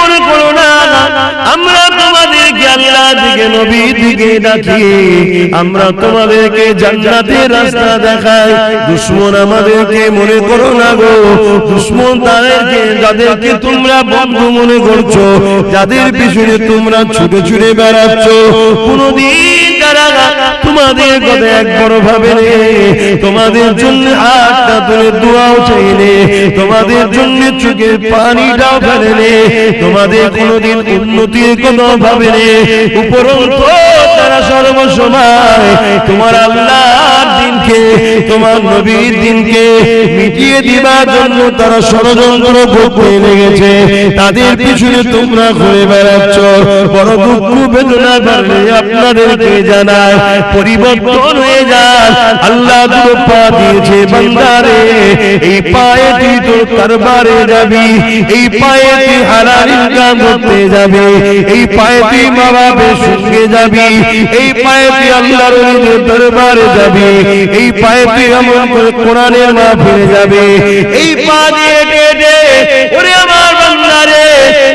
মনে করো না আমরা তোমাদেরকে আল্লাহ দিকে নবী দিকে ডাকি, আমরা তোমাদেরকে জান্নাতের রাস্তা দেখাই। দুশমন আমাদেরকে মনে করো না গো, দুশমন তাদেরকে যাদেরকে তোমরা বন্ধু মনে করছো, যাদের পিছনে তোমরা ছুটে ছুটে বেড়াচ্ছ, কোনদিন তারা তোমাদের কথা একবার ভাবে নে, তোমাদের জন্য হাতটা তুলে দোয়াও চাইলে, তোমাদের জন্য চোখের পানিটাও ফেলে নে, তোমাদের কোনদিন উন্নতির কথা ভাবে নে। উপরন্তু তারা সর্বসময় তোমার আল্লাহর দিনকে, তোমার নবীর দিনকে মিটিয়ে দিবার জন্য তারা ষড়যন্ত্র করতে লেগেছে। তাদের পিছনে তোমরা ঘুরে বেড়াচ্ছ। বড় দুঃখ বেদনা বাড়লে আপনাদেরকে জানায়, পরিবর্তন হয়ে যায়। আল্লাহ দুটো পা দিয়েছে বান্দারে, এই পায়ে তুই তোর দরবারে যাবি, এই পায়ে তুই হালাল ইনকাম করতে যাবি, এই পায়ে তুই মা বাবার সঙ্গে যাবি, এই পায়ে তুই আল্লাহর ওলিদের দরবারে যাবি, এই পায়ে তুই আমল করে কোরআনের মাহফিলে যাবি। এই পা দিয়ে হেঁটে ওরে আমার বান্দারে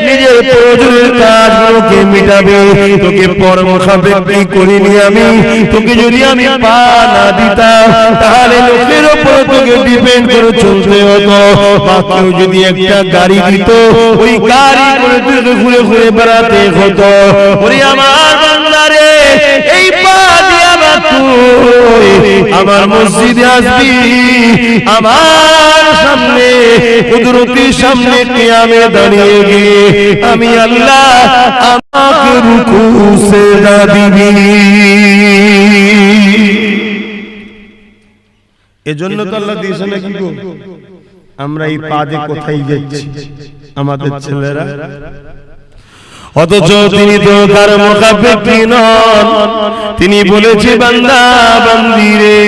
নিজের প্রয়োজনের কাজগুলোকে মিটাবে। তোকে পরমখাবেকি করিনি আমি, তোকে যদি আমি পা না দিতাম তাহলে লোকের উপর তোকে ডিপেন্ড করে চলতে হতো। বা কেউ যদি একটা গাড়ি দিত, ওই গাড়ি করে তুই ঘুরে ঘুরে বেড়াতে হতো। ওরে আমার বান্দারে এই পা দিয়ে আবার তুই আমার মসজিদে আসবি, আমার সামনে কুদরতির সামনে কিয়ামে দাঁড়িয়ে গিয়ে আমি আল্লাহ আমাকে রুকু সিজদা দিবি। এজন্য তো আল্লাহ দিয়েছে নাকি গো, আমরা এই পাদে কোথায় যাচ্ছি আমাদের ছেলেরা, অথচ তিনি তো তার মুখাপেক্ষী নন। তিনি বলেছে বান্দা বান্দি রে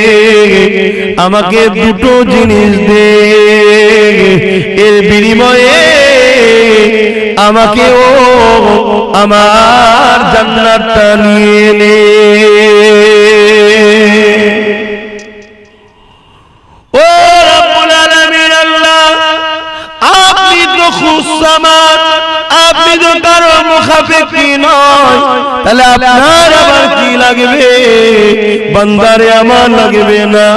আমাকে দুটো জিনিস দে, এর বিনিময়ে আমাকে ও আমার জান্নাতটা নিয়ে নে। ও রব্বুল আলামিন আল্লাহ, আপনি তো খুশামান, আপনি তো কারো মুখাপেক্ষী নয়, তাহলে আপনার আবার কি লাগবে? বান্দারে আমার লাগবে না,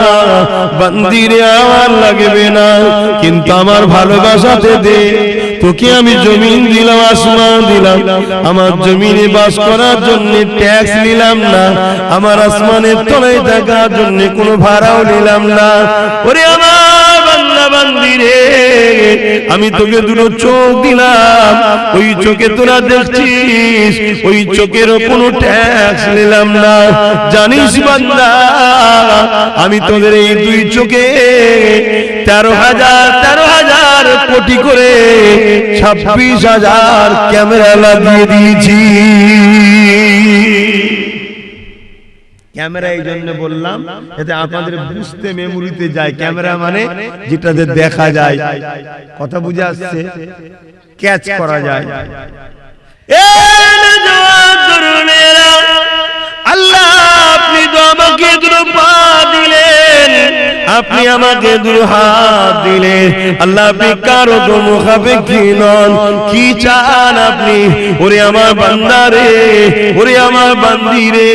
বান্দিরে আমার লাগবে না, কিন্তু আমার ভালোবাসাতে দে। তোকে আমি জমিন দিলাম, আসমান দিলাম, আমার জমিনে বাস করার জন্য ট্যাক্স নিলাম না, আমার আসমানের তলায় থাকার জন্য কোনো ভাড়াও নিলাম না। ওরে আমার বান্দা বান্দিরে আমি তোকে দুটো চোখ দিলাম, ওই চোখে তোরা দেখছিস, ওই চোখেরও কোনো ট্যাক্স নিলাম না। জানিস বান্দা আমি তোদের এই দুই চোখে 13,000 কোটি করে 26,000 ক্যামেরা লাগিয়ে দিয়েছি। ক্যামেরা এই জন্য বললাম এতে আপনাদের বুঝতে মেমোরিতে যায়। ক্যামেরা মানে যেটাতে দেখা যায়, কথা বুঝে আসছে, ক্যাচ করা যায়। আল্লাহ আপনি তো আমাকে দুটো পা দিলেন, আপনি আমাকে দুটো হাত দিলেন, আল্লাহ আপনি কারো তো মুখাপেক্ষী নন। কি চান আপনি? ওরে আমার বান্দারে, ওরে আমার বান্দিরে,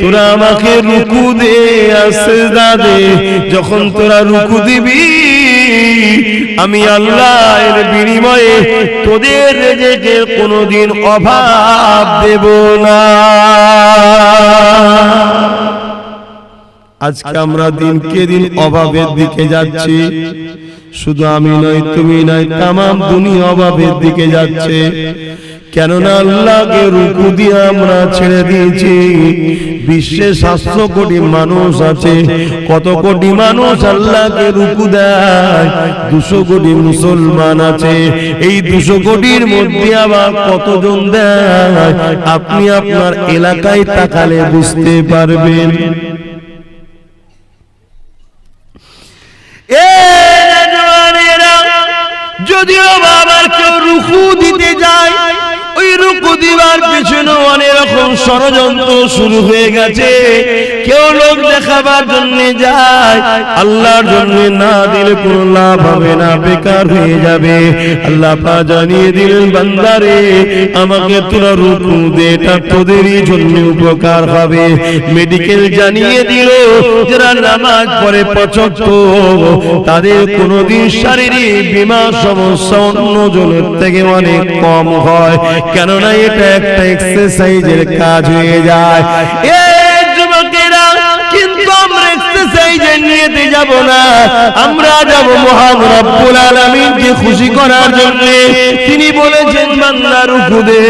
তোরা আমাকে রুকু দে আর সিজদা দে। যখন তোরা রুকু দিবি আমি আল্লাহ এর বিনিময়ে তোদের রিজিকের কোনোদিন অভাব দেব না। আজকে আমরা দিনকে দিন অভাবের দিকে যাচ্ছি। শুধু আমি নয়, তুমি নয়, তামাম দুনিয়া অভাবের দিকে যাচ্ছে। কেননা আল্লাহকে রুকু দিয়ে আমরা ছেড়ে দিয়েছি। বিশ্বে 700 কোটি মানুষ আছে, কত কোটি মানুষ আল্লাহকে রুকু দেয়? 200 কোটি মুসলমান আছে। এই 200 কোটির মধ্যে আবার কতজন দেয় আপনি আপনার এলাকায় তাকালে বুঝতে পারবেন। যদিও বাবার কেউ রুকু দিতে যায়, ওই রুকু দিবার পিছনে অনেক রকম ষড়যন্ত্র শুরু হয়ে গেছে। কেউ লোক দেখাবার জন্য যায়, আল্লাহর জন্য না দিলে কোনো লাভ হবে না, বেকার হয়ে যাবে। আল্লাহ পাক জানিয়ে দিলেন, বান্দারে আমাকে তোরা রুকু দে, এটা তোদেরই জন্য উপকার হবে। মেডিকেল জানিয়ে দিল, যারা নামাজ পড়ে ৫ ওয়াক্ত তাদের কোনোদিন শারীরিক বিমা সমস্যা অন্য জনের থেকে অনেক কম হয়, কেননা এটা একটা এক্সারসাইজের কাজ হয়ে যায়। এই যুবকেরা, কিন্তু আমরা এক্সারসাইজের নিয়েতে যাব না, আমরা যাব মহান রব্বুল আলামিনকে খুশি করার জন্য। তিনি বলেছেন বান্দা রুকু দে,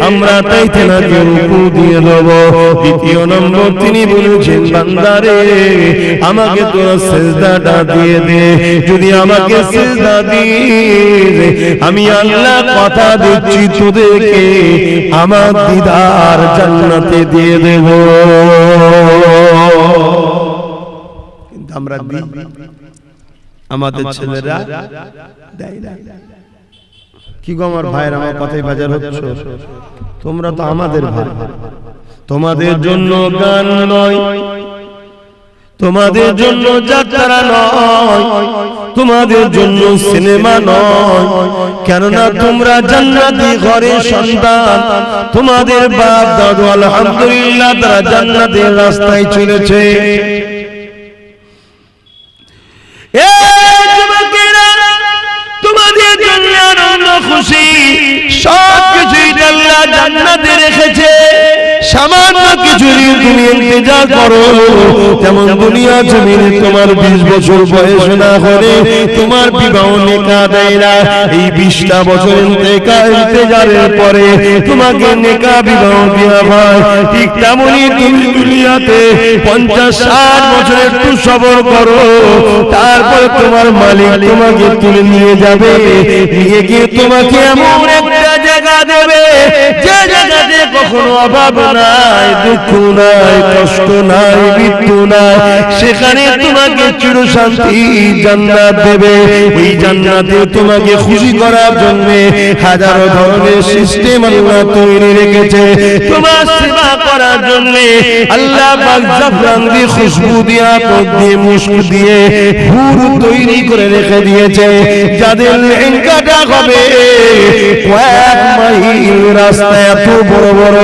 আমরা তাই তেনাকে রুকু দিয়ে দেব। দ্বিতীয় নম্বর তিনি বলেছেন, বান্দারে আমাকে তোরা সিজদাটা দিয়ে দে, যদি আমাকে সিজদা দিয়ে আমি আল্লাহ কথা দিচ্ছি তোদেরকে আমার দিদার জান্নাতে দিয়ে দেব। কিন্তু আমরা আমাদের ছেলেরা দেয় না। কি গো আমার ভাইয়ের, আমার কথাই বাজার হচ্ছে, তোমরা তো আমাদের ভাই। তোমাদের জন্য গান নয়, তোমাদের জন্য যাত্রা নয়, তোমাদের জন্য সিনেমা নয়, কেননা তোমরা জান্নাতি ঘরের সন্তান। তোমাদের বাপ দাদু আলহামদুলিল্লাহ তারা জান্নাতের রাস্তায় চলেছে। তোমাদের জন্য আনন্দ খুশি সবকিছুই আল্লাহ জান্নাতে রেখেছে। সামান্য কিছু তুমি ইন্তজার করো, যেমন দুনিয়া জমিনে তোমার 20 বছর বয়স না হলে তোমার বিবাহ নেকা দেয় না। এই 20টা বছর ইন্তজারের পরে তোমাকে নেকা বিবাহ দেওয়া হয়। ঠিক তেমনই তুমি দুনিয়াতে 50-60 বছর একটু সবর করো, তারপর তোমার মালিক তোমাকে তুলে নিয়ে যাবে, নিয়ে গিয়ে তোমাকে এমন একটা জায়গা দেবে যে জায়গাতে কখনো অভাব নাই, দুঃখ নাই, কষ্ট নাই, মৃত্যু নাই। সেখানে তোমাকে চির শান্তি জান্নাত দেবে। ওই জান্নাতে তোমাকে খুশি করার জন্য হাজারো ধরনের সিস্টেম আল্লাহ তৈরি রেখেছে। তোমার সেবা করার জন্য আল্লাহ পাক জাফরান দিয়ে, খুশবু দিয়ে, আতর দিয়ে, মুস্ক দিয়ে হুর তৈরি করে রেখে দিয়েছে। যাদের লেহেঙ্গাটা হবে কয়েক মাইল রাস্তা, এত বড় বড়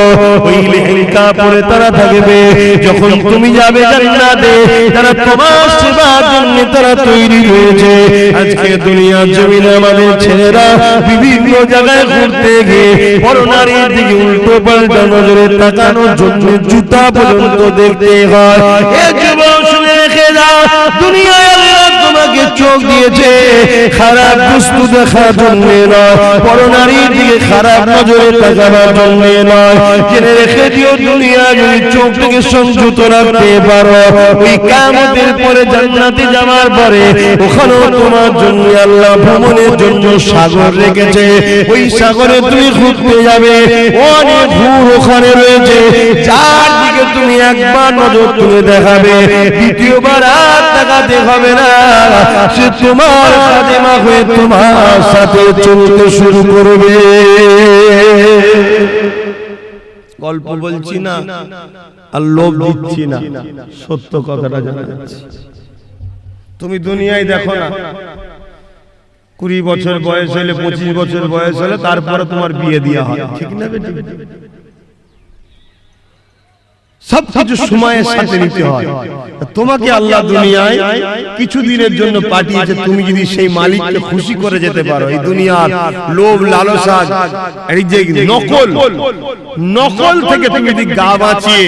ওই লেহেঙ্গা পরে তারা থাকবে। যখন তুমি যাবে জান্নাতে, তারা তোমার সেবার জন্য তারা তৈরি হয়েছে। আজকে দুনিয়ার জমিনে আমাদের ছেলেরা বিভিন্ন জায়গায় ঘুরতে গিয়ে পরনারীর দিকে উল্টো পাল্টা নজরে তাকানোর জন্য জুতা পর্যন্ত দেখতে হয়। এ যুবক শুনে রেখে যাও, দুনিয়ায় আল্লাহ তোমাকে চোখ দিয়েছে খারাপ বস্তু দেখার জন্য নয়, পরনারীর দিকে খারাপ নজরে তাকানোর জন্য নয়। জেনে রেখে দিও, দুনিয়া যদি চোখটাকে সংযত রাখতে পারো, ওই কিয়ামতের পরে জান্নাতে যাওয়ার পরে ওখানেও তোমার জন্য আল্লাহ ভ্রমণের জন্য সাগর রেখেছে। ওই সাগরে তুমি ঘুরতে যাবে, অনেক ভূর ওখানে রয়েছে, যার দিকে তুমি একবার নজর তুলে দেখাবে, দ্বিতীয়বার আর তাকাতে হবে না। সে তোমার খাদেমা হয়ে তোমার সাথে চলতে শুরু করবে। গল্প বলছি না আর লোভ দিচ্ছি না, সত্য কথাটা জানা যাচ্ছে। তুমি দুনিয়ায় দেখো না, 20 বছর বয়স হলে, 25 বছর বয়স হলে তারপরে তোমার বিয়ে দেওয়া হয়, ঠিক না বেটি? সবকিছু সময়ের সাথে নিতে হয়। তোমাকে আল্লাহ দুনিয়ায় কিছু দিনের জন্য পাঠিয়েছে, তুমি যদি সেই মালিককে খুশি করে যেতে পারো, এই দুনিয়ার লোভ লালসা, এই যে নকল থেকে তুমি যদি গা বাঁচিয়ে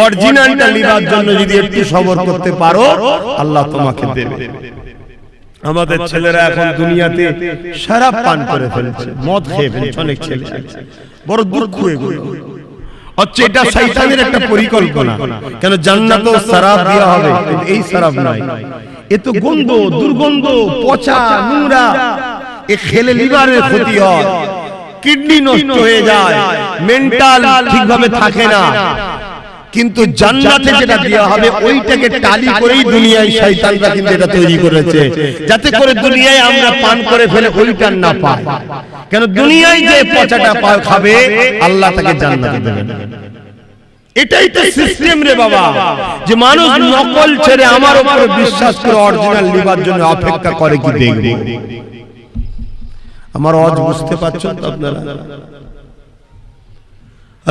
অরিজিনালটা নিবার জন্য যদি একটু সবর করতে পারো, আল্লাহ তোমাকে দেবে। আমাদের ছেলেরা এখন দুনিয়াতে শরাব পান করে ফেলছে, মদ খেয়ে ফেলছে, অনেক ছেলে, বড় দুঃখ এগুলো। হচ্ছে এটা শয়তানের একটা পরিকল্পনা। কেন জান্নাতেও শরাব দেওয়া হবে, এই শরাব নয়, এ তো গন্ধ, দুর্গন্ধ, পচা, নোংরা। এ খেলে লিভারের ক্ষতি হয়, কিডনি নষ্ট হয়ে যায়, মেন্টাল ঠিকভাবে থাকে না। কিন্তু জান্নাতে যেটা দেওয়া হবে ওইটাকে টালি করেই দুনিয়ায় শয়তানরা কিন্তু এটা তৈরি করেছে, যাতে করে দুনিয়ায় আমরা পান করে ফেলে ওইটা না পাই। কেন দুনিয়ায় যে পচাটা খাবে আল্লাহ তাকে জান্নাতে দেবেন। এটাই তো সিস্টেম রে বাবা, যে মানুষ নকল ছেড়ে আমার উপর বিশ্বাস করে অরিজিনাল নেবার জন্য অপেক্ষা করে কি দেখবে। আমার আওয়াজ বুঝতে পারছেন তো আপনারা?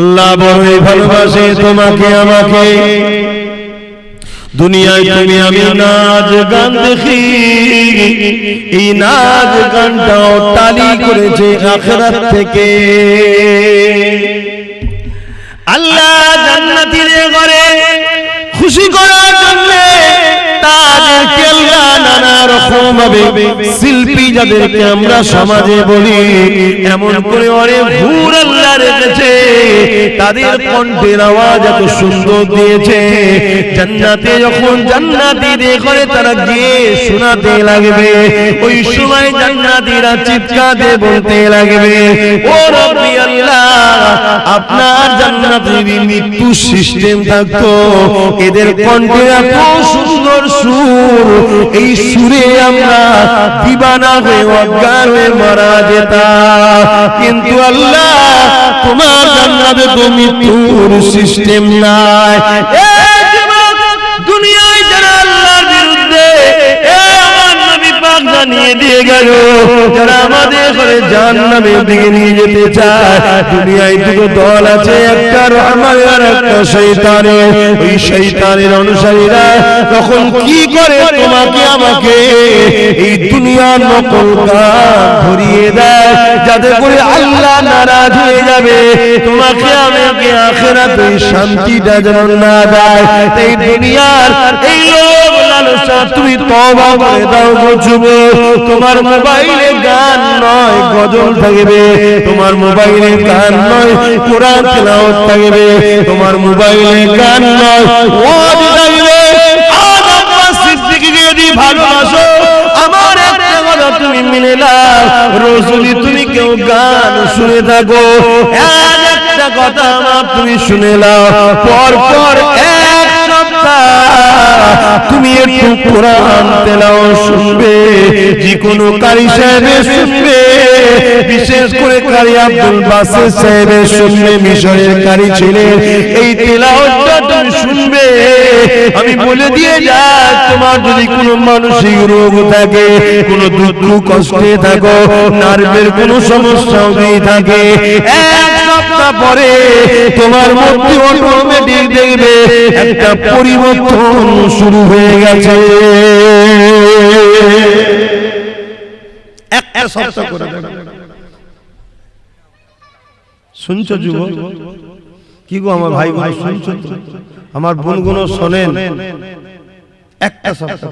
আল্লাহ বড়ই ভালোবাসে তোমাকে আমাকে। দুনিয়ায় তুমি আমি নাচ গান দেখি, এই নাচ গানটাও টালি করেছে আখিরাত থেকে। আল্লাহ জান্নাতীদের ঘরে খুশি করার জন্য তাদেরকে আল্লাহ নানা রকম ভাবে শিল্পী যাদেরকে আমরা সমাজে বলি এমন করে অনেক হুর আল্লাহ রেখেছে, তাদের কণ্ঠের আওয়াজ এত সুন্দর দিয়েছে। জান্নাতে যখন জান্নাতীদের ঘরে তারা গিয়ে শোনাতে লাগবে, ওই সময় জান্নাতীরা চিৎকারে বলতে লাগবে, ও রব্বি আল্লাহ, আপনার জান্নাতে যদি মৃত্যু সিস্টেম থাকতো, এদের কণ্ঠে এত সুন্দর সুর, এই সুরে আমরা দিবানা হয়ে অজ্ঞান হয়ে মারা যেতাম। কিন্তু আল্লাহ তোমার জান্নাতে তো মৃত্যুর সিস্টেম নাই। দুনিয়ায় যারা আল্লাহর বিরুদ্ধে আমার নবী পাক জানিয়ে দিয়ে গেল, যারা আমাদের ঘরে জাহান্নামের দিকে নিয়ে যেতে চায়, দুনিয়ায় দুটো দল আছে, একটা রহমানের আর একটা শয়তানের। ওই শয়তানের অনুসারীরা তখন কি করে তোমাকে আমাকে এই দুনিয়ার নকল গান ধরিয়ে দেয়, যাতে করে আল্লাহ নারাজ হয়ে যাবে, তোমাকে আমাকে আখিরাতে শান্তিটা যেন না দেয়। এই দুনিয়ার এই লোভ লালসা তুমি তওবা করে দাও গো যুবক। তোমার মোবাইলে গান নয় গজল থাকবে, তোমার মোবাইলে গান নয় কোরআন তেলাওয়াত থাকবে, তোমার মোবাইলে গান নয় ওয়াজ থাকবে। আজ আব্বাস সিদ্দিকীকে যদি ভালোবাসো, আমার একটা কথা তুমি মেনে নাও, রোজ যদি তুমি কেউ গান শুনে থাকো, একটা কথা আমার তুমি শুনে নাও, পর পর এক সপ্তাহ তুমি একটু কোরআন তেলাওয়াত শুনবে, যে কোনো কারি সাহেবের শুনবে, বিশেষ করে কারি আব্দুল বাসিত সাহেবের শুনবে, মিশরের কারি ছিলেন, এই তেলাওয়াতটা তুমি শুনবে। আমি বলে দিয়ে যাই, তোমার যদি কোনো মানসিক রোগ থাকে, কোনো দুঃখ কষ্টে থাকো, নার্ভের কোনো সমস্যা যদি থাকে, এক সপ্তাহ পরে তোমার মধ্যে অটোমেটিক দেখবে একটা পরিবর্তন শুরু হয়ে গেছে। একটা সপ্তাহ করে শুনছো যুবক? কি গো আমার ভাই ভাই শুনছো তো? আমার বোনগুলো শোনেন, একটা সপ্তাহ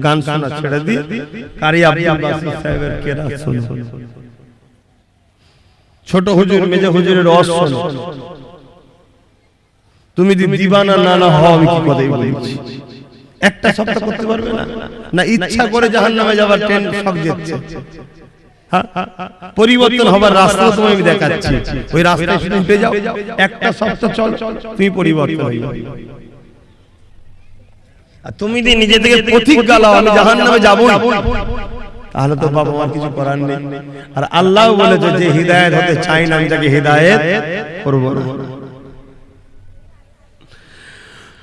গান শোনা ছেড়ে দি, কারি আব্দুল বাসিত সাহেবের কেরাত শুনুন, ছোট হুজুর মেজে হুজুরের রস শোনো। তুমি যদি দিবানা না না হও, আমি কি কথাই বলছি, একটা সপ্তাহ করতে পারবে না? না ইচ্ছা করে জাহান্নামে যাবার ট্রেন শক দিচ্ছে? পরিবর্তন হবার রাস্তা তুমি আমি দেখাচ্ছি, ওই রাস্তায় শুধু উঠে যাও, একটা সপ্তাহ চল, তুমি পরিবর্তন হয়ে যাবে। আর তুমি যদি নিজে থেকে প্রতিজ্ঞা লাও আমি জাহান্নামে যাবই, তাহলে তো বাবা আমার কিছু করার নেই। আর আল্লাহ বলেছে যে হিদায়াত হতে চাই না, আমি তাকে হিদায়াত করব না।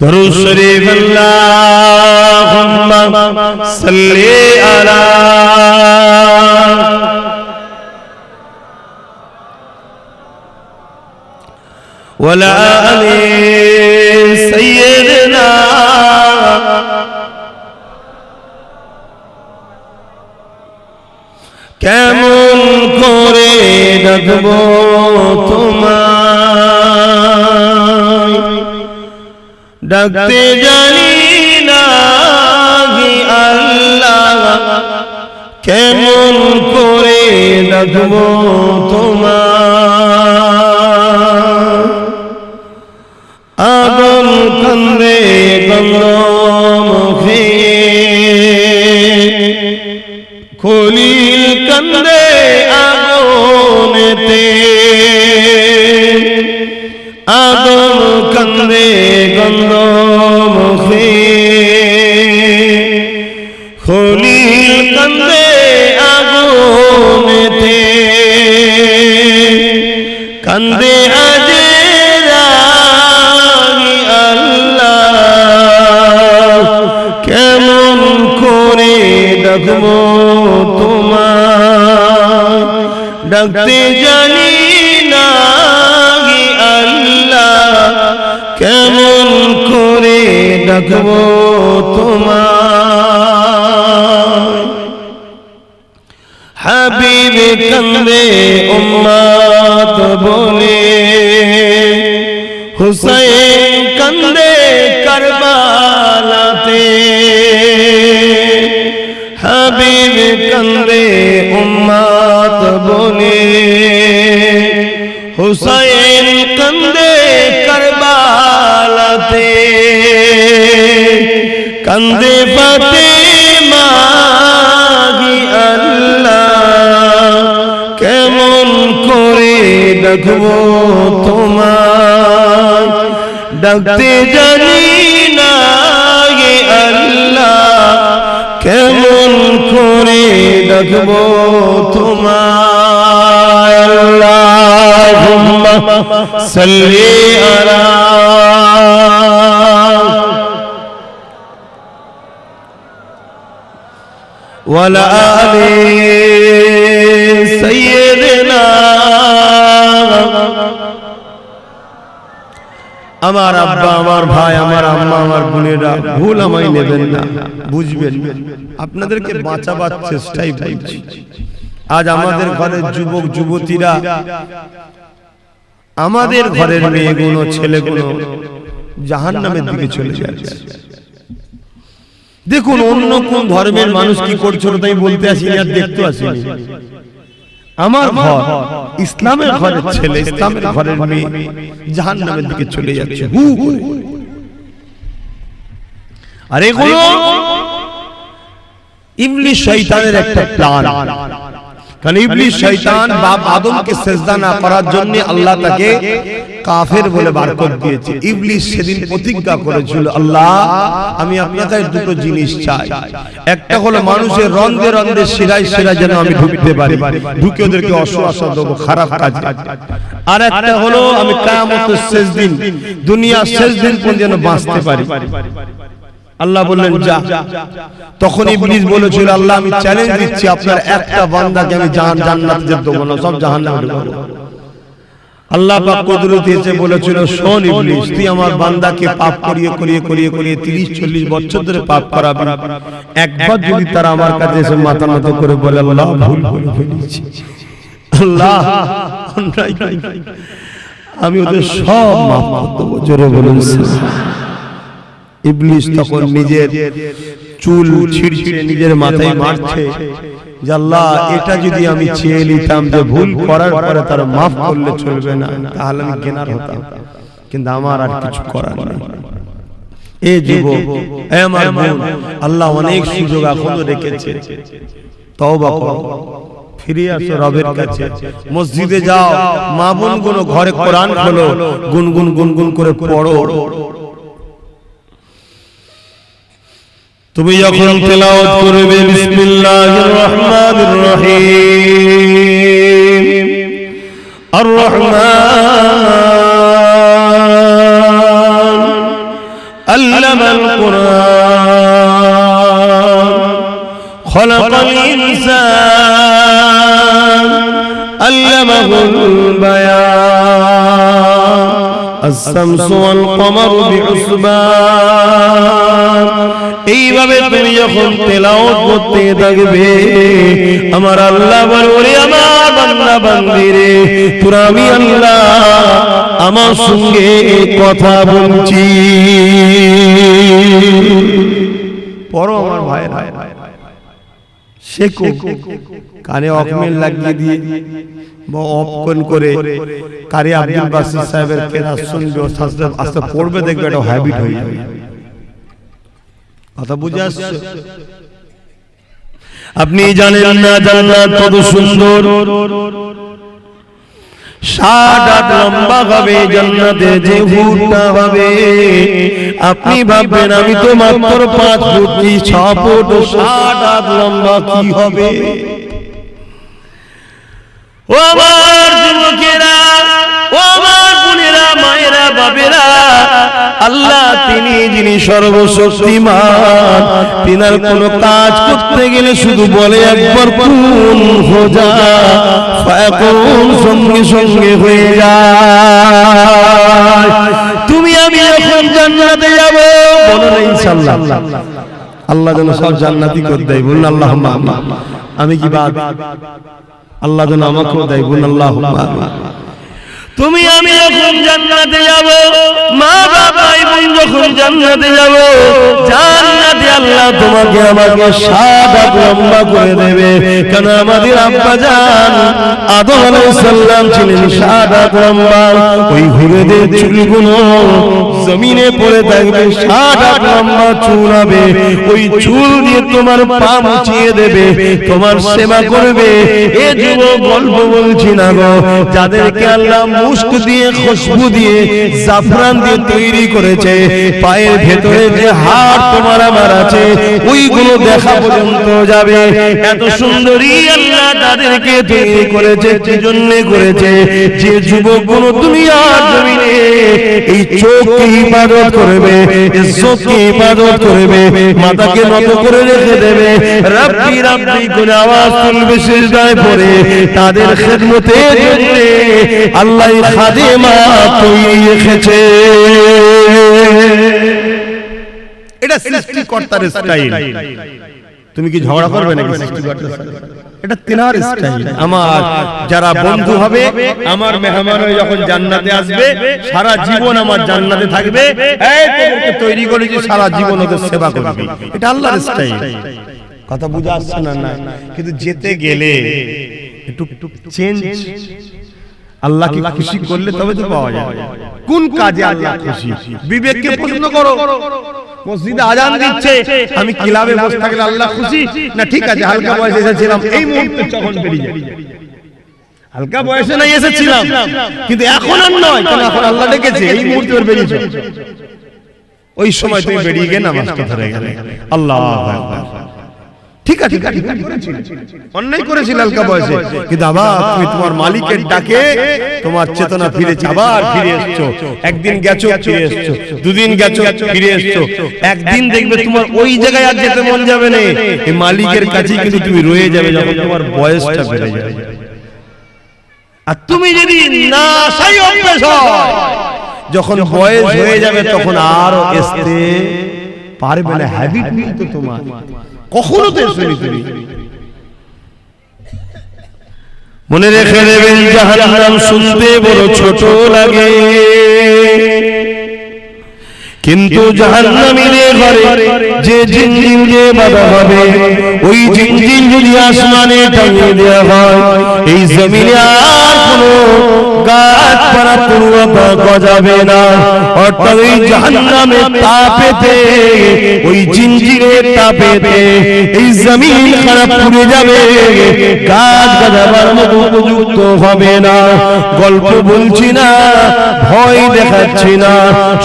দরুদ শরীফ আল্লাহুম্মা সাল্লি আলা ওয়ালা আলি সাইয়্যিদিনা কেমন করে ডাকবো তোমায়, ডাকতে জানি না আল্লাহ, কেমন করে ডাকবো তোমায়, আগুন কান্দে গন্ধমুখে, খলিল কান্দে আগুনেতে, আগুন কান্দে কান্দে আগুনেতে, কান্দে আজে রাগী আল্লাহ, কেমন করে ডাকবো তোমায়, ডাকতে জানি না গে আল্লাহ, কেমন করে ডাকবো তোমায়। হাবিব কান্দে উম্মত বলে, হুসাইন কান্দে কারবালাতে, হাবিব কান্দে উম্মত বলে, হুসাইন কান্দে কারবালাতে, কান্দে ফাতেমা গে আল্লাহ, কেমন করে ডাকবো তোমায়, ডাকতে জানি না গে আল্লাহ, কেমন করে ডাকবো তোমায়। আল্লাহুম্মা সাল্লি আলা ওয়ালা আলি সাইয়্যিদিনা। আমার আব্বা, আমার ভাই, আমার আম্মা, আমার বোনেরা, ভুল আমায় নেবেন না, বুঝবেন, আপনাদেরকে বাঁচাবার চেষ্টাই করছি। আজ আমাদের ঘরের যুবক যুবতীরা, আমাদের ঘরের মেয়েগুলো, ছেলেগুলো জাহান্নামের দিকে চলে যাচ্ছে। দেখুন, অন্য কোন ধর্মের মানুষ কি করছে তাই বলতে আসিনি, আর দেখতে আসিনি। আমার ঘর, ইসলামের ঘরের ছেলে, ইসলামের ঘরের মেয়ে জাহান্নামের দিকে চলে যাচ্ছে। আর এগুলো ইবলিস শয়তানের একটা প্ল্যান। কারণ ইবলিস শয়তান বাপ আদমকে সিজদা না করার জন্য আল্লাহ তাকে কাফের বলে বার করে দিয়েছে। ইবলিস সেদিন প্রতিজ্ঞা করেছিল, আল্লাহ আমি আপনার কাছে দুটো জিনিস চাই, একটা হলো মানুষের রন্ধে রন্ধে শিরায় শিরায় যেন আমি ঢুকতে পারি, ঢুকে ওদেরকে অসুয়াশা দেবো খারাপ কাজ, আর একটা হলো আমি কিয়ামতের শেষ দিন, দুনিয়ার শেষ দিন পর্যন্ত যেন বাঁচতে পারি। আল্লাহ বললেন যা। তখন ইবলিস বলেছিল, আল্লাহ আমি চ্যালেঞ্জ দিচ্ছি, আপনার একটা বান্দাকে আমি জান্নাতে যেতে দেব না, সব জাহান্নামে ঢুকাবো। আল্লাহ পাক কুদরত এসে বলেছিল, শোন ইবলিস, তুই আমার বান্দাকে পাপ করিয়ে করিয়ে করিয়ে করিয়ে 30-40 বছর ধরে পাপ করাবি, একবার যদি তারা আমার কাছে এসে মাথা নত করে বলে আল্লাহ ভুল করে ফেলেছি, আল্লাহ আমি ওদের সব মাফ করে দেবো। জোরে বলুন। ইবলিস তখন নিজের চুল ছিঁড়ছে, নিজের মাথায় মারছে যে আল্লাহ এটা যদি আমি চেয়ে নিতাম যে ভুল করার পরে তারা মাফ করলে চলবে না, তাহলে আমি গেনার হতাম, কিন্তু আমার আর কিছু করার নেই। এই যুবক, আমার বোন, আল্লাহ অনেক সুযোগ এখনো রেখেছে, তওবা করো, ফিরে আসো রবের কাছে, মসজিদে যাও, মা বোনগুলো ঘরে কোরআন খোলো, গুনগুন গুনগুন করে পড়ো। তুমি যখন তেলাওয়াত করবে বিসমিল্লাহির রহমানির রহিম, আর রহমান আল্লামাল কুরআন খলাকাল ইনসান আল্লামাহুল বায়ান আস-শামসু ওয়াল কমারু বিহুসবান। এইভাবে তুমি যখন তেলাওয়াত করতে থাকবে, আমার আল্লাহ বলে, আমার বান্দা বান্দিরে, তোরা আমি আল্লাহ আমার সঙ্গে কথা বলছি। পড়ো আমার ভাইরা, শেখো, কানে অকমেল লাগিয়ে দিয়ে বা অপকন করে কারি আব্দুল বাসির সাহেবের কেরাত শুনবে, আস্তে আস্তে পড়বে, দেখবে এটা হ্যাবিট হয়ে যাবে। কথা বুঝে আসছে? আপনি জানেন না জান্নাত কত সুন্দর, 60 লম্বা হবে জান্নাতে যে ফুটটা হবে, আপনি ভাববেন আমি তো মাত্র 5 ফুট কি 6 ফুট, 60 লম্বা কি হবে? ও আমার যুবকেরা, ও আমার বোনেরা, মায়েরা, বাবেরা, আল্লাহ তিনি যিনি সর্বশক্তিমান, তিনার কোন কাজ করতে গেলে শুধু বলে একবার কুন হো যা, ফায়াকুন, সঙ্গে সঙ্গে হয়ে যায়। তুমি আমি এখন জান্নাতে যাব, বলো না ইনশাআল্লাহ। আল্লাহ যেন সব জান্নাতি করে দেয়, বলুন আল্লাহুম্মা আমিন। আমি কি বাদ? আল্লাহ যেন আমাকেও দেয়, বলুন আল্লাহুম্মা আমিন। তুমি আমি যখন জান্নাতে যাব, মা বাবা বোন যখন জান্নাতে যাব, জান্নাতে আল্লাহ তোমাকে আমাকে 60 লম্বা করে দেবে। কেন আমাদের আব্বা জান আদম আলাইহিস সালাম ছিলেন 60 লম্বা, ওই হুরেদের চুলগুলো জমিনে পড়ে থাকবে, 60 লম্বা চুল হবে, ওই চুল দিয়ে তোমার পা মুছিয়ে দেবে, তোমার সেবা করবে। এ যুবক গল্প বলছি না গো, যাদেরকে আল্লাহ মুস্ক দিয়ে, খুশবু দিয়ে, জাফরান দিয়ে তৈরি করেছে, পায়ের ভেতরে যে হাড় তোমার আমার আছে ওইগুলো দেখা পর্যন্ত যাবে। এত সুন্দরী আল্লাহ তাদেরকে তৈরি করেছে, কি জন্য করেছে? যে যুবকগুলো দুনিয়ার জমিনে এই চোখকে ইবাদত করবে, ইজ্জতকে ইবাদত করবে, মাথাকে নত করে রেখে দেবে, রাব্বি রাব্বি করে আওয়াজ তুলবে সিজদায় পড়ে, তাদের খেদমতের জন্য আল্লাহ খাদেমা তৈরি রেখেছে। এটা সৃষ্টিকর্তার স্টাইল। তুমি কি ঝগড়া করবে নাকি সৃষ্টিকর্তার সাথে? এটা তিনার স্টাইল। আমার যারা বন্ধু হবে, আমার মেহমান হয়ে যখন জান্নাতে আসবে, সারা জীবন আমার জান্নাতে থাকবে, এই তোদেরকে তৈরি করেছি, সারা জীবন ওদের সেবা করবি। এটা আল্লাহর স্টাইল। কথা বুঝা আসছে না? না, কিন্তু যেতে গেলে একটু চেঞ্জ। আল্লাহকে খুশি করলে তবে তো পাওয়া যায়। কোন কাজে আল্লাহ খুশি? বিবেককে প্রশ্ন করো। মসজিদে আজান দিচ্ছে, আমি ক্লাবে বসে থাকলে আল্লাহ খুশি না? ঠিক আছে, হালকা বয়সে এসেছিলাম, এই মুহূর্তে যখন বেরিয়ে যাই, হালকা বয়সে নাই এসেছিলাম, কিন্তু এখন আর নয়, কারণ এখন আল্লাহ ডেকেছে, এই মুহূর্তে বেরিয়েছো, ওই সময় তুমি বেরিয়ে গিয়ে নামাজটা ধরে গেলে। আল্লাহু আকবার। ঠিক আছে, অন্যায় করেছিল হালকা বয়সে, কিন্তু আবার তুমি তোমার মালিকের ডাকে তোমার চেতনা ফিরেছে, আবার ফিরে এসছো। একদিন গেছো, ফিরে এসছো, দুদিন গেছো, ফিরে এসছো, একদিন দেখবে তোমার ওই জায়গায় আর যেতে মন যাবে না, এই মালিকের কাছেই কিন্তু তুমি রয়ে যাবে যখন তোমার বয়সটা বেড়ে যাবে। আর তুমি যদি না সেই অভ্যাস হয়, যখন বয়স হয়ে যাবে তখন আর আসতে পারবে না, হ্যাবিট নেই তো তোমার, কখনো তো শুনি তুমি। মনে রেখে দেবেন, জাহান্নাম শুনতে বড় ছোট লাগে, কিন্তু জাহান্নামীদের ঘরে যে জিনজিন যে বাঁধা হবে, ওই জিনজিন যদি আসমানে টাঙিয়ে দেওয়া হয়, এই জমিনে আর কোনো গাছপালা পড়ুয়া গজাবে না। অর্থাৎ ওই জাহান্নামের তাপেতে, ওই জিনজিনের তাপেতে এই জমিন খারাপ পুড়ে যাবে, গাছ গজাবার মতো উপযুক্ত হবে না। গল্প বলছি না, ভয় দেখাচ্ছি না,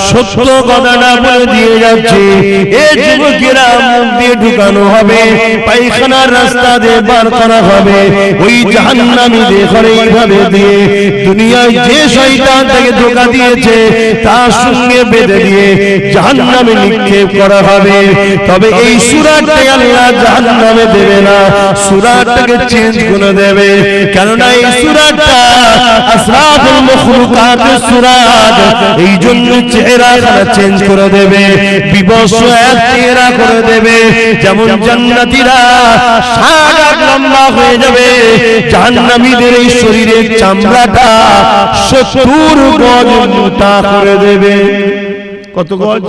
সত্য কথাটা বলে দিয়ে যাচ্ছি। এই যুবকেরা মুখ দিয়ে ঢুকানো হবে, পায়খানার রাস্তা দিয়ে বার করা হবে, ওই জাহান্নামীদের ঘরে এইভাবে দিয়ে দুনিয়ায় যে শয়তান তাকে ধোঁকা দিয়েছে তার সঙ্গে বেঁধে দিয়ে জাহান্নামে নিক্ষেপ করা হবে। তবে এই সূরাটাকে আল্লাহ জাহান্নামে দেবে না, সূরাটাকে চেঞ্জ করে দেবে। কেননা এই সূরাটা আসরাফুল মাখলুকাতের সূরা, এই জন্য চেহারাটা চেঞ্জ করে দেবে, বিবশ এক চেহারা করে দেবে। যেমন জান্নাতীরা 60 লম্বা হয়ে যাবে, জাহান্নামীদের এই শরীরের চামড়াটা 70 গজ মোটা করে দেবে। কত গজ?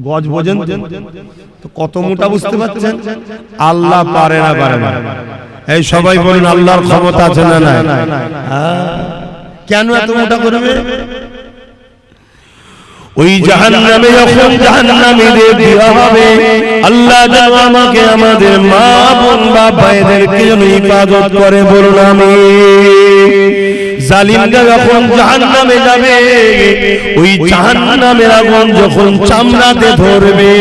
গজ বোঝেন তো, কত মোটা বুঝতে পারছেন? আল্লাহ পারে না, পারে না। এই সবাই বলেন আল্লাহর ক্ষমতা আছে না? না। কেন এত মোটা করবে? ওই জাহান্নামে যখন জাহান্নামীদের দেওয়া হবে, আল্লাহ যেন আমাকে আমাদের মা বোন বা ভাইদেরকে যেন ইবাদত করে, বলুন আমিন। জালিমরা যখন জাহান্নামে যাবে, ওই জাহান্নামের আগুন যখন চামড়াতে ধরবে,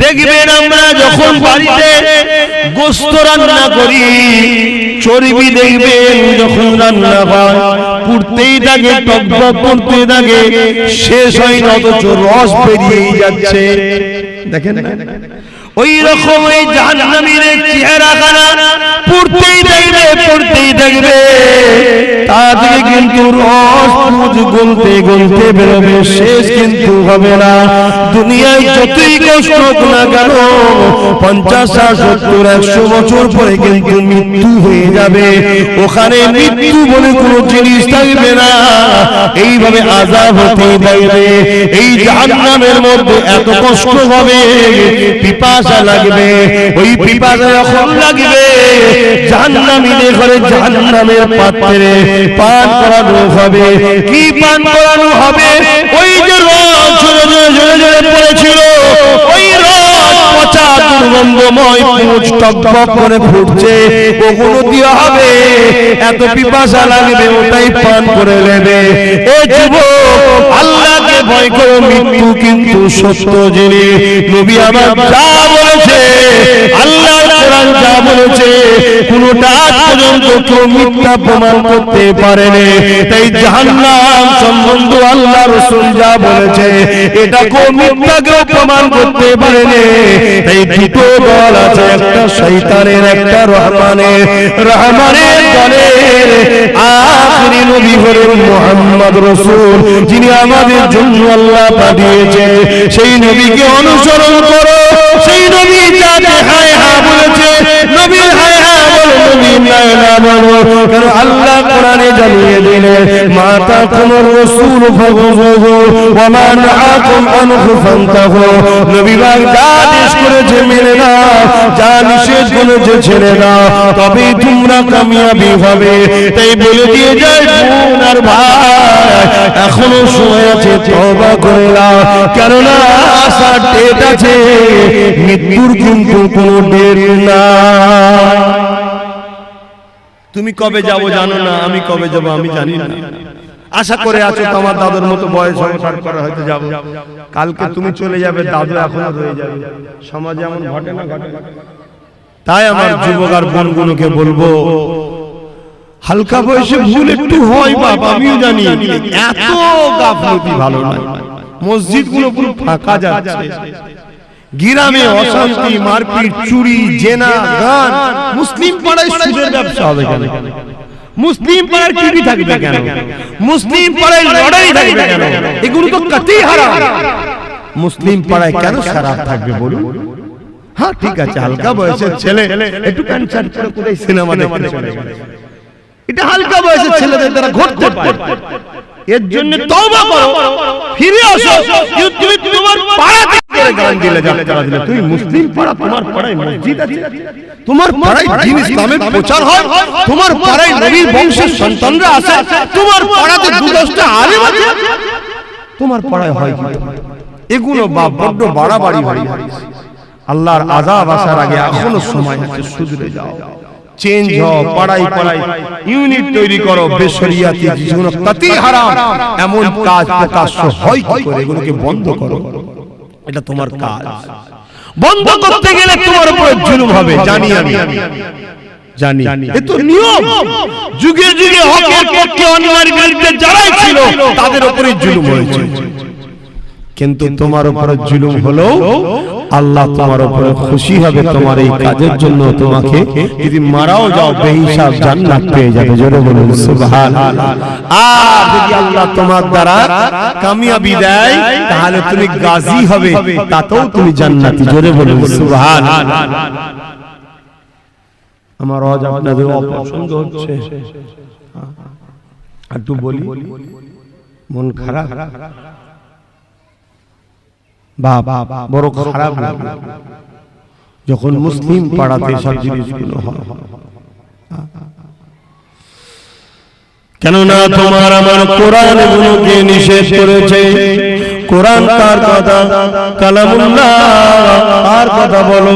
দেখবেন আমরা যখন বাড়িতে গোশত রান্না করি, চর্বি দেখবেন যখন রান্না হয় পুড়তেই থাকে, টকবক করতে থাকে, শেষ হয় না, অথচ রস বেরিয়েই যাচ্ছে। দেখেন না, ওই রকম এই জাহান্নামীর চেহারাখানা পুড়তেই থাকবে, পুড়তেই থাকবে, তাদের কিন্তু রস পুজ গলতে গলতে বেরোবে, শেষ কিন্তু হবে না। দুনিয়ায় যতই কষ্ট হোক না কেন, 50, 70, 100 বছর পরে কিন্তু মৃত্যু হয়ে যাবে, ওখানে মৃত্যু বলে কোনো জিনিস থাকবে না, এইভাবে আযাব হতে থাকবে। এই জাহান্নামের মধ্যে এত কষ্ট হবে, পিপাসা লাগবে, ওই পিপাসা যখন লাগবে জাহান্নামীদের ঘরে জাহান্নামের পাত্রে পান করানো হবে। কি পান করানো হবে? ওই যে রস ঝরে ঝরে ঝরে পড়েছিল, ওই রস পচা দুর্গন্ধময় পুঁজ টকবক করে ফুটছে, ওগুলো দেওয়া হবে। এত পিপাসা লাগবে, ওটাই পান করে নেবে। এ যুবক, আল্লাহকে ভয় করো, মৃত্যু কিন্তু সত্য জেনে নবী আমার যা বলেছে, আল্লাহর কোরআন যা বলেছে, কোনটা আজ পর্যন্ত কেউ মিথ্যা প্রমাণ করতে পারেনি। তাই জাহান্নাম সম্বন্ধে আল্লাহ রাসূল যা বলেছে, এটা কেউ মিথ্যা কেউ প্রমাণ করতে পারেনি। তাই দুটো দল আছে, একটা শয়তানের, একটা রহমানের। রহমানের দলের আখেরি নবী হলেন মুহাম্মদ রাসূল, যিনি আমাদের জন্য আল্লাহ পাঠিয়েছেন। সেই নবীকে অনুসরণ করো, সেই নবী যাতে হায় হা বলেছে, নবীর হায় হা বলো, নবীর না না বলো। কারণ আল্লাহ কোরআনে জানিয়ে দিলেন, মা তাকুমুর রাসূল ফাখুযুহু ওয়া মা নাহাকুম আনহু ফান্তাহু। নবী পাক যা আদেশ করেছে মেনে নাও, যা নিষেধ করেছে ছেড়ে দাও, তবেই তোমরা কামিয়াবি হবে। তাই বলে দিয়ে যায়, বোন আর ভাই, এখনো সময় আছে, তওবা করে নাও, কেননা আসার ডেট আছে, মৃত্যুর কিন্তু কোনো ডেট না। তুমি কবে যাবো জানো না, আমি কবে যাবো আমি জানি না। আশা করে আছো তোমার দাদুর মতো বয়স সংসার করে হয়তো যাবো, কালকে তুমি চলে যাবে, দাদু এখনো রয়ে যাবে। সমাজে এমন ঘটে না, ঘটে। তাই আমার যুবক আর বোনগুলোকে বলবো, হালকা বয়সে ভুল একটু হয় বাপ, আমিও জানি, এত গাফলতি ভালো নয়। মসজিদগুলো পুরো ফাঁকা যাচ্ছে, গ্রামে অশান্তি, মারপিট, চুরি, জেনা, গান। মুসলিম পাড়ায় সুদের ব্যবসা হবে কেন? মুসলিম পাড়ায় টিভি থাকবে কেন? মুসলিম পাড়ায় লড়াই থাকবে কেন? এগুলো তো কাতই হারাম। মুসলিম পাড়ায় কেন শরাব থাকবে বলুন? হ্যাঁ ঠিক আছে, হালকা বয়সের ছেলে একটু ক্যান্সার করে কোথায় সিনেমা দেখতে চলে গেল, এটা হালকা বয়সের ছেলেদের দ্বারা ঘটতে পারে। এর জন্য তওবা করো, ফিরে আসো। তুমি তোমার পাড়া থেকে গান দিলে, যাত্রা দিলে, তুমি মুসলিম পাড়া, তোমার পাড়ায় মসজিদ আছে, তোমার পাড়ায় দ্বীন ইসলামের প্রচার হয়, তোমার পাড়ায় নবীর বংশের সন্তানরা আছে, তোমার পাড়াতে 2-10টা আলেম আছে, তোমার পাড়ায় হয় কি? এগুলো বাপ বড্ড বাড়াবাড়ি হয়। আল্লাহর আযাব আসার আগে এখনো সময় আছে, শুধরে যাও, চেঞ্জ হও, পাড়াই পাড়াই ইউনিট তৈরি করো। বেশরিয়াতি যেগুলো কাতই হারাম, এমন কাজ প্রকাশ্য হয় কি করে? এগুলোকে বন্ধ করো, এটা তোমার কাজ। বন্ধ করতে গেলে তোমার উপরে জুলুম হবে, জানি আমি, জানি, এ তো নিয়ম। যুগে যুগে হকের পক্ষে অন্যায়ের বিরুদ্ধে যারাই ছিল তাদের উপরে জুলুম হয়েছে, কিন্তু তোমার উপরে জুলুম হলো, আল্লাহ তোমার উপরে খুশি হবে তোমার এই কাজের জন্য। তোমাকে যদি মারাও যাও, বেহিসাব জান্নাত পেয়ে যাবে। জোরে বলুন সুবহানাল্লাহ। আর যদি আল্লাহ তোমার দ্বারা কামিয়াবি দেয়, তাহলে তুমি গাজী হবে, তাতেও তুমি জান্নাতি। জোরে বলুন সুবহানাল্লাহ। আমার আজ আপনাদের অপছন্দ হচ্ছে, একটু বলি, মন খারাপ, বাবা বড় খারাপ লাগে যখন মুসলিম পাড়াতে সব জিনিসগুলো হয়। কেননা তোমার আমার কোরআন এগুলোকে নিষেধ করেছে। কোরআন কার কথা? কালামুল্লাহ। আর কথা বলো,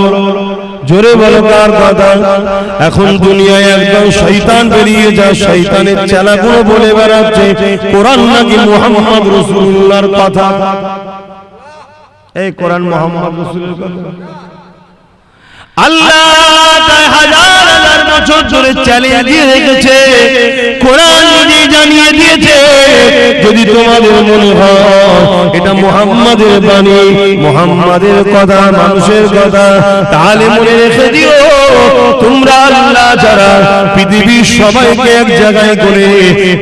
জোরে বলো কার কথা? এখন দুনিয়ায় একদম শয়তান বেরিয়ে যায়, শয়তানের চেলাগুলো বলে বেড়াচ্ছে কোরআন নাকি মুহাম্মদ রাসূলুল্লাহর কথা। এই কোরআন মুহাম্মদ রাসূলের কথা? আল্লাহ তাই হাজার হাজার বছর ধরে চ্যালেঞ্জ দিয়ে রেখেছে, কোরআন নিজে জানিয়ে দিয়েছে। যদি তোমাদের মনে হয় এটা মুহাম্মাদের বাণী, মুহাম্মাদের কথা, মানুষের কথা, তাহলে মনে রেখে দিও তোমরা আল্লাহ ছাড়া পৃথিবীর সবাইকে এক জায়গায় করে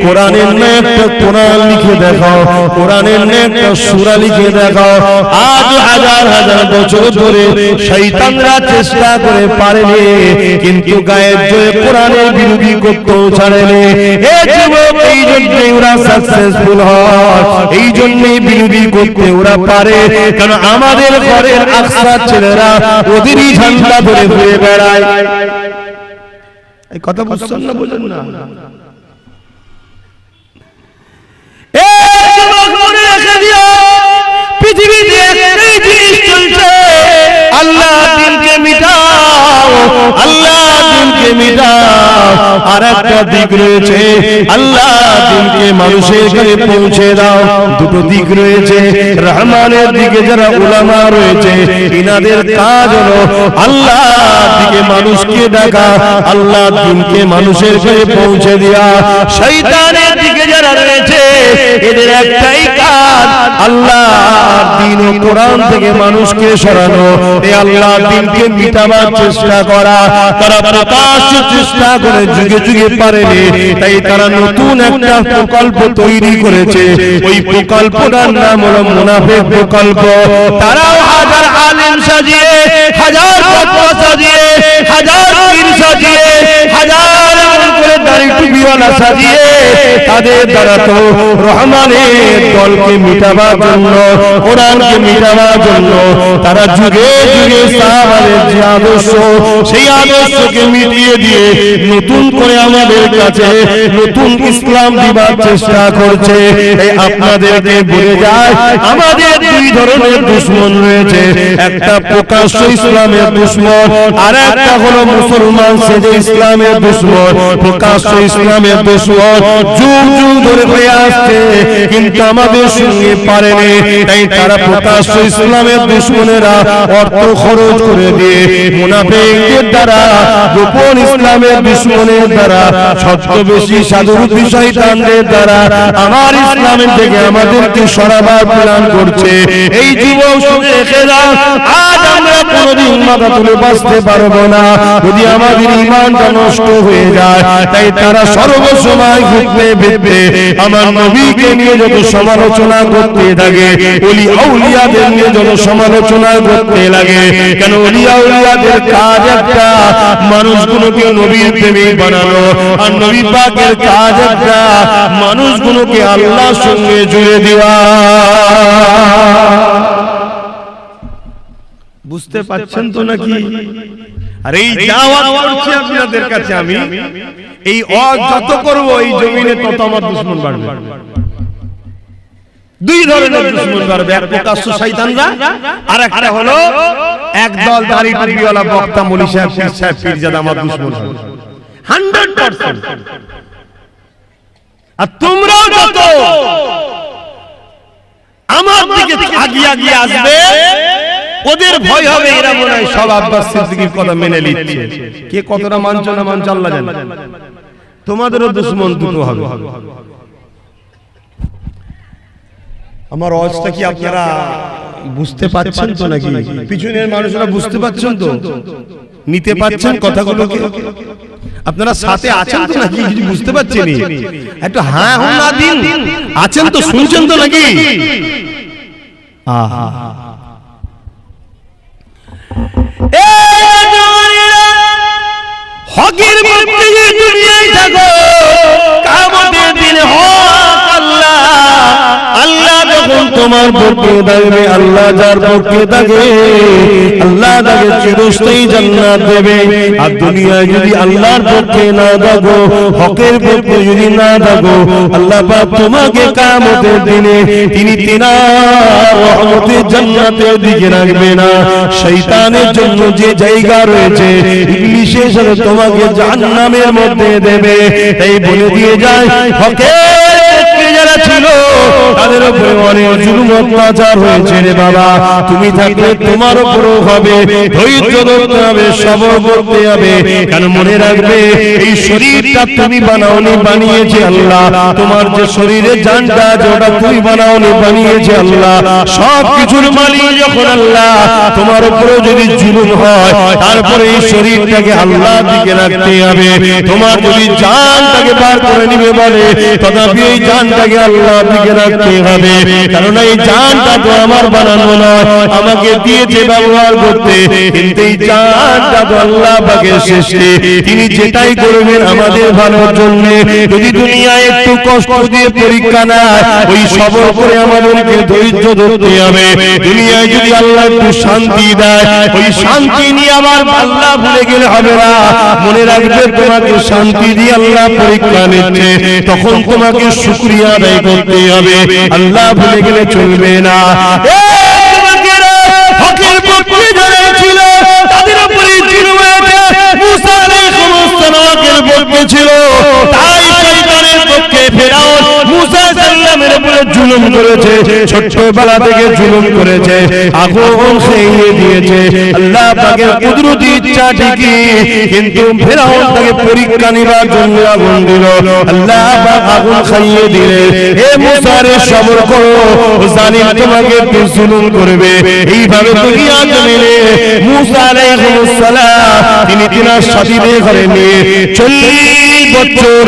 কোরআনের না একটা কোরআন লিখে দেখাও, কোরআনের না একটা সূরা লিখে দেখাও। আজ হাজার হাজার বছর ধরে শয়তানরা চেষ্টা করে পারেনি, কিন্তু গায়ের জোরে কোরআনের বিরোধী করতেও ছাড়েনি। এই যুবক, এই জন্যই ওরা সাকসেসফুল হয়, এই জন্যই বিরোধী করতে ওরা পারে। কারণ আমাদের ঘরের আকসা ছেলেরা ওদেরই ঝান্ডা ধরে ঘুরে বেড়ায়। এই কথা বুঝছেন না? বুঝেন না? এই যুবক, মনে রেখে দিও পৃথিবীতে একটাই জিনিস চলছে, আল্লাহ দিনকে মিটাও, আল্লাহ দিনকে মিটাও। আর একটা দিক রয়েছে, আল্লাহ দিনকে মানুষের কাছে পৌঁছে দাও। দুটো দিক রয়েছে। রহমানের দিকে যারা উলামা রয়েছে, ইনাদের কাজ হলো আল্লাহ দিকে মানুষকে ডাকা, আল্লাহ দিনকে মানুষের কাছে পৌঁছে দেওয়া। শয়তানের দিকে যারা রয়েছে, এদের একটাই কাজ আল্লাহ দিন ও কোরআন থেকে মানুষকে সরানো, এই আল্লাহ দিনকে মিটাবার চেষ্টা করা। তারা প্রকাশ্য চেষ্টা করে যুগে যুগে পারেনি, তাই তারা নতুন একটা প্রকল্প তৈরি করেছে। ওই প্রকল্পটার নাম হলো মুনাফিক প্রকল্প। তারাও হাজার আলেম সাজিয়ে, হাজার ফতোয়া সাজিয়ে, হাজার পীর সাজিয়ে, হাজার করে দাড়ি টুপিওয়ালা সাজিয়ে তাদের দ্বারা তো রহমানের দলকে মিটাবার জন্য, কোরআনকে মিটাবার জন্য তারা যুগে যুগে সাহাবাদের যে আদর্শ, সেই আদর্শকে মিটিয়ে দিয়ে নতুন করে আমাদের কাছে নতুন ইসলাম দিবার চেষ্টা করছে। এই আপনাদেরকে বলে যায়, আমাদের দুই ধরনের দুশমন রয়েছে। একটা প্রকাশ্য ইসলামের দুশমন, আর একটা হলো মুসলমান সেজে ইসলামের দুশমন। প্রকাশ্য ইসলামের দুশমন যুগ যুগ ধরে হয়ে আসছে, কিন্তু আমাদের সঙ্গে পারেনি। তাই তারা প্রকাশ্য ইসলামের দুশমনেরা অর্থ খরচ করে দিয়ে মুনাফিকদের দ্বারা, গোপন ইসলামের দুশমনের দ্বারা, ছদ্মবেশী সাধুরূপী শয়তানদের দ্বারা আমার ইসলামের থেকে আমাদেরকে সরাবার প্ল্যান করছে। এই যুবক শুনে রেখে দাও, আজ আমরা কোনোদিন মাথা তুলে বাঁচতে পারবো না যদি আমাদের ঈমানটা নষ্ট হয়ে যায়। তাই তারা সর্বসময় ঘুরতে ফিরতে আমার নবীকে নিয়ে যত সমালোচনা করতে থাকে, ওলি আউলিয়াদের নিয়ে যত সমালোচনা করতে লাগে, কেন ওলি আউলিয়াদের কাজ একটা, মানুষগুলোকে নবীর প্রেমিক বানানো, আর নবী পাকের কাজ একটা, মানুষগুলোকে আল্লাহর সঙ্গে জুড়ে দেওয়া। বুঝতে পারছেন তো নাকি? আর এই দাওয়াত করছি আপনাদের কাছে আমি, এই যত করব এই জমিনে তত আমার দুশমন বাড়বে। দুই ধরনের দুশমন বাড়বে, এক প্রকাশ্য শয়তানরা, আর একটা হলো একদল দাড়ি টুপিওয়ালা বক্তা মৌলী সাহেব, পীর সাহেব, পীরজাদা আমার দুশমন হবে 100%। আর তোমরাও যত আমার দিকে আগিয়ে আগিয়ে আসবে, ওদের ভয় হবে এরা মনে হয় সব আব্বাস সিদ্দিকীর কথা মেনে নিচ্ছে। কে কতটা মানছ না মানছ আল্লাহ জানে। তোমাদেরও দুশমন দুটো হবে। আমার আওয়াজটা কি আপনারা বুঝতে পারছেন তো নাকি? পিছনের মানুষরা বুঝতে পারছেন তো? নিতে পারছেন কথাগুলোকে? আপনারা সাথে আছেন তো নাকি? কিছু বুঝতে পারছেন? একটু হ্যাঁ হুঁ না দিন। আছেন তো, শুনছেন তো নাকি? আহা, হকের মধ্যে দুনিয়ায় থাকো, কিয়ামতের দিন হক আল্লাহ, আল্লাহ যখন তোমার পক্ষে থাকবে, আল্লাহ যার পক্ষে থাকে আল্লাহ তাকে চিরস্থায়ী জান্নাত দেবে। আর দুনিয়ায় যদি আল্লাহর পক্ষে না থাকো, হকের পক্ষে যদি না থাকো, আল্লাহ পাক তোমাকে কিয়ামতের দিনে তিনি তিনার রহমতের জান্নাতের দিকে রাখবে না। শয়তানের জন্য যে জায়গা রয়েছে ইবলিসের সাথে তোমাকে জাহান্নামের মধ্যে দেবে। তাই বলে দিয়ে যায়, হকের পক্ষে যারা ছিল তাদের উপরে অনেক জুলুম অত্যাচার হয়েছে রে বাবা, তুমি থাকলে তোমার উপরও হবে। ধৈর্য ধরতে হবে, সবর করতে হবে। কারণ মনে রাখবে এই শরীরটা তুমি বানাওনি, বানিয়েছে আল্লাহ। তোমার যে শরীরে জানটা আছে ওটা তুমি বানাওনি, বানিয়েছে আল্লাহ। সব কিছুর মালিক যখন আল্লাহ, তোমার উপরে যদি জুলুম হয় তারপরে এই শরীরটাকে আল্লাহ দিকে রাখতে হবে। তোমার যদি জানটাকে বার করে নিবে বলে, তথাপি এই জানটাকে আল্লাহ দিকে রাখতে হবে। কারণ এই জানটা তো আমার বানানো নয়, আমাকে দিয়েছে ব্যবহার করতে। কিন্তু এই জানটা তো আল্লাহ পাকের সৃষ্টি, তিনি যেটাই করবেন আমাদের ভালোর জন্য। যদি দুনিয়ায় একটু কষ্ট দিয়ে পরীক্ষা নেয়, ওই সবর করে আমাদেরকে ধৈর্য ধরতে হবে। দুনিয়ায় যদি আল্লাহ একটু শান্তি দেয়, ওই শান্তি নিয়ে আবার আল্লাহ ভুলে গেলে হবে না। মনে রাখবে তোমাকে শান্তি দিয়ে আল্লাহ পরীক্ষা নিচ্ছে, তখন তোমাকে শুকরিয়া আদায় করতে হবে, আল্লাহ ভুলে গেলে চলবে না। হকের পক্ষে যারা ছিল তাদের উপরে জুলুম হয়েছে। মুসা আলাইহিস সালাম হকের পক্ষে ছিল, তাই শয়তানের পক্ষে ফেরাউন মুসা সাল্লামের উপরে জুলুম করেছে। ছোটবেলা থেকে জুলুম করেছে, আগুন খেয়ে দিয়েছে। আল্লাহ পাকের কুদরতি ইচ্ছা ঠিকই, কিন্তু ফেরাউন তাকে পরীক্ষা নিবার জন্য আগুন দিল। আল্লাহ পাক আগুন খাইয়ে দিলেন। হে মুসা রে সবর করো, জালিম তোমাকে জুলুম করবে। এইভাবে দুনিয়া জমিনে মুসা আলাইহিস সালাম তিনি তিনার সাথীদের ঘরে নিয়ে 40 বছর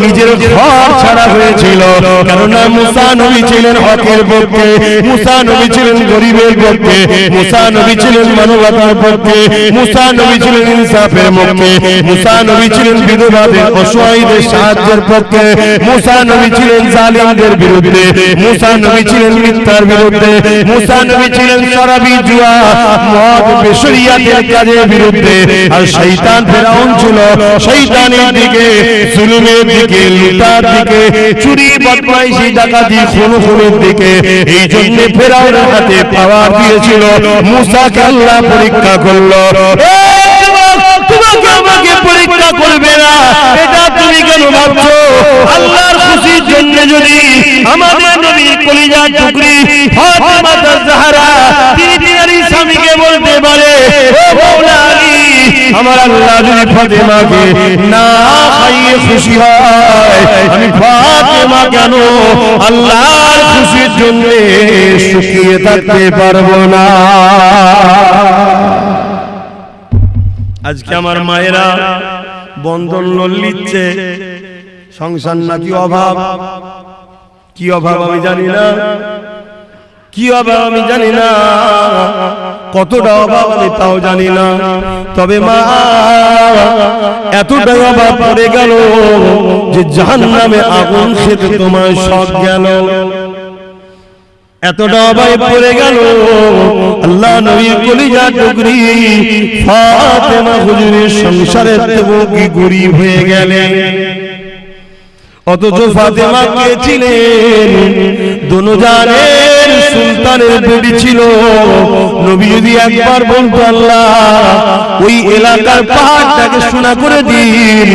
নিজের ঘর ছাড়া হয়েছিল। কেননা মুসা নবী ছিলেন হকের পক্ষে, মুসা নবী ছিলেন গরিবের পক্ষে, মুসা নবী ছিলেন মানবতার পক্ষে, মুসা নবী ছিলেন ইনসাফের পক্ষে, মুসা নবী ছিলেন বিধবাদের অসহায়দের সাহায্যের পক্ষে, মুসা নবী ছিলেন জালিমদের বিরুদ্ধে, মুসা নবী ছিলেন মিথ্যার বিরুদ্ধে, মুসা নবী ছিলেন শরাবি জুয়া মদ বেশরিয়াতের কাজের বিরুদ্ধে। আর শয়তান ফেরাউন ছিল শয়তানের দিকে, জুলুমের দিকে, লুটার দিকে, চুরি বদমাইশি ডাকাতি খুনের দিকে। এই জন্য ফেরাউনের হাতে পাওয়ার দিয়েছিল। মুসাকে আল্লাহ পরীক্ষা করলো। তোমাকে আমাকে পরীক্ষা করবে না, এটা তুমি কেন ভাবছো? আল্লাহর খুশির জন্য যদি আমাদের নবীর কলিজার টুকরি ফাতেমা জাহরা তিনি তিনার স্বামীকে বলতে পারে, ও মাওলা আলী, আমার আল্লাহ যদি ফাতেমাকে না খাইয়ে খুশি হয়, আমি ফাতেমা কেন আল্লাহর খুশির জন্য শুকিয়ে থাকতে পারবো না? আজকে আমার মায়েরা বন্ধন লোন নিচ্ছে, সংসার নাকি অভাব, কি অভাব আমি জানি না, কি অভাব আমি জানি না, কতটা অভাব আমি তাও জানি না। তবে মা এতটাই অভাব পড়ে গেল যে জাহান্নামে আগুন খেতে তোমার শখ গেল। এতটা অভাবে পড়ে গেল, আল্লাহ নবীর কলিজার টুকরি ফাতেমা হুজুরের সংসারের থেকেও কি গরিব হয়ে গেলেন। অথচ ফাতেমা কে ছিলেন? দুনিয়ার সুলতানের বেটি ছিল। নবী যদি একবার বলতো আল্লাহ ওই এলাকার পাহাড়টাকে সোনা করে দিন,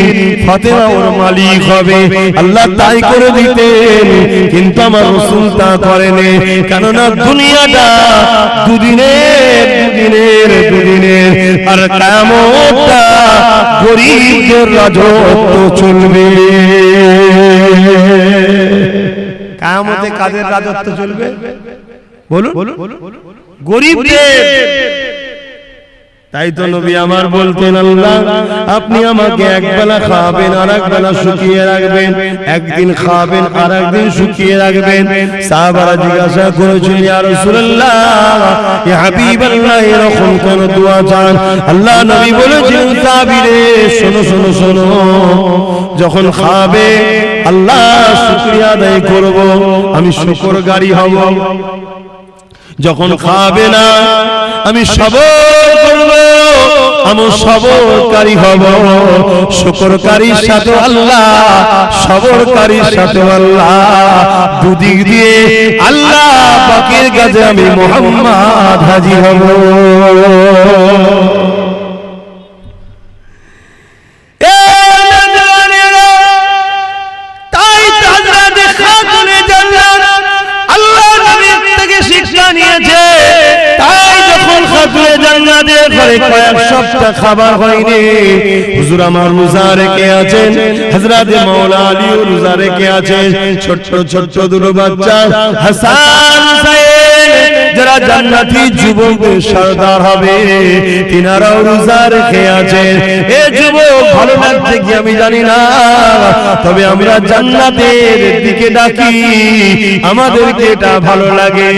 ফাতেমা ওর মালিক হবে, আল্লাহ তাই করে দিতেন। কিন্তু আমার রাসূল তা করেনি। কেননা দুনিয়াটা দুদিনের আর কিয়ামতটা গরীবদের রাজত্ব চলবে। কিয়ামতে কাদের রাজত্ব চলবে বলুন? গরীবদের। তাই তো নবী আমার বলতেন, আল্লাহ আপনি আমাকে একবেলা খাওয়াবেন আর একবেলা শুকিয়ে রাখবেন, একদিন খাওয়াবেন আর একদিন শুকিয়ে রাখবেন। সাহাবারা জিজ্ঞাসা করেছেন, ইয়া রাসূলুল্লাহ, ইয়া হাবিবাল্লাহ, এরকম কেন দোয়া চান? আল্লাহ নবী বলেছেন, সাহাবীরে শোনো শোনো শোনো, যখন খাবে আল্লাহ শুকরিয়া আদায় করব, আমি শুকরগারী হব। যখন খাবে না আমি সবর করব, আমি সবরকারী হব। শুকরকারীর সাথে আল্লাহ, সবরকারীর সাথে আল্লাহ, দুদিক দিয়ে আল্লাহ পাকের কাছে আমি মুহাম্মদ হাজির হব। কয়েক সপ্তাহ খাবার হয়নি, হুজুর আমার রোজা রেখে আছেন, হযরত মাওলা আলী রোজা রেখে আছেন, ছোট ছোট দুটো বাচ্চা হাসান হুসাইন যারা জান্নাতি যুবকদের সরদার হবে, তিনারাও রোজা রেখে আছেন। এ যুবক ভালো লাগছে কি আমি জানি না, তবে আমরা জান্নাতের দিকে ডাকি, আমাদেরকে এটা ভালো লাগে।